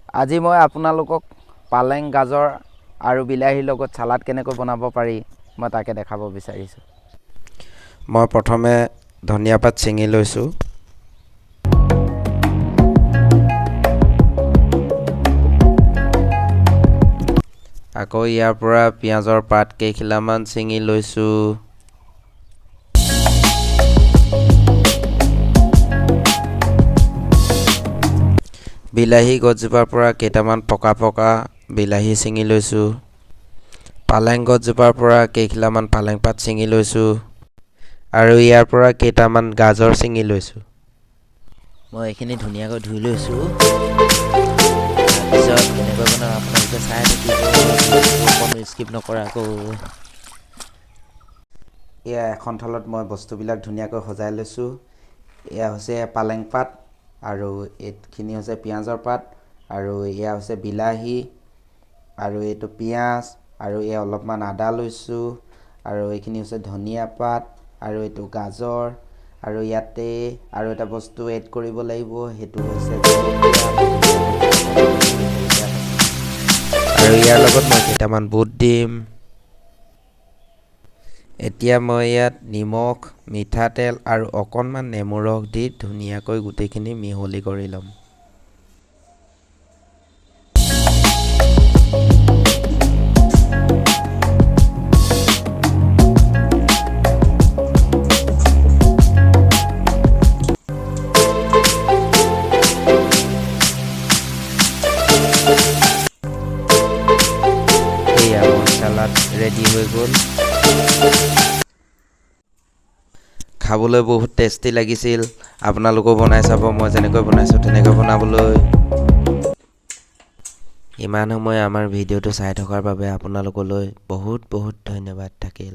আজি মই আপোনালোকক পালেং গাজৰ আৰু বিলাহীৰ লগত সালাড কেনেকৈ বনাব পাৰি মই তাকে দেখাব বিচাৰিছোঁ। মই প্ৰথমে ধনিয়া পাত ছিঙি লৈছোঁ। আকৌ ইয়াৰ পৰা পিঁয়াজৰ পাত কেইখিলামান ছিঙি লৈছোঁ। বিলাহী গছজোপাৰ পৰা কেইটামান পকা পকা বিলাহী ছিঙি লৈছোঁ। পালেং গছজোপাৰ পৰা কেইখিলামান পালেং পাত ছিঙি লৈছোঁ আৰু ইয়াৰ পৰা কেইটামান গাজৰ ছিঙি লৈছোঁ। মই এইখিনি ধুনীয়াকৈ ধুই লৈছোঁ। তাৰপিছত কেনেকৈ বনাওঁ আপোনালোকে চাই থাকিব, অকণো স্কিপ নকৰাকৈ। এয়া এখন থালত মই বস্তুবিলাক ধুনীয়াকৈ সজাই লৈছোঁ। এয়া হৈছে পালেং পাত আৰু এইখিনি হৈছে পিঁয়াজৰ পাত আৰু এয়া হৈছে বিলাহী আৰু এইটো পিঁয়াজ আৰু এয়া অলপমান আদা লৈছোঁ আৰু এইখিনি হৈছে ধনিয়া পাত আৰু এইটো গাজৰ আৰু ইয়াতে আৰু এটা বস্তু এড কৰিব লাগিব, সেইটো হৈছে আৰু ইয়াৰ লগত মই কেইটামান বুট দিম। এতিয়া মই ইয়াত নিমখ, মিঠাতেল আৰু অকণমান নেমু ৰস দি ধুনীয়াকৈ গোটেইখিনি মিহলি কৰি ল'ম। এয়া মোৰ চালাড ৰেডি হৈ গ'ল। খাবলৈ বহুত টেষ্টি লাগিছিল। আপোনালোকেও বনাই চাব, মই যেনেকৈ বনাইছোঁ তেনেকৈ বনাবলৈ। ইমান সময় আমাৰ ভিডিঅ'টো চাই থকাৰ বাবে আপোনালোকলৈ বহুত বহুত ধন্যবাদ থাকিল।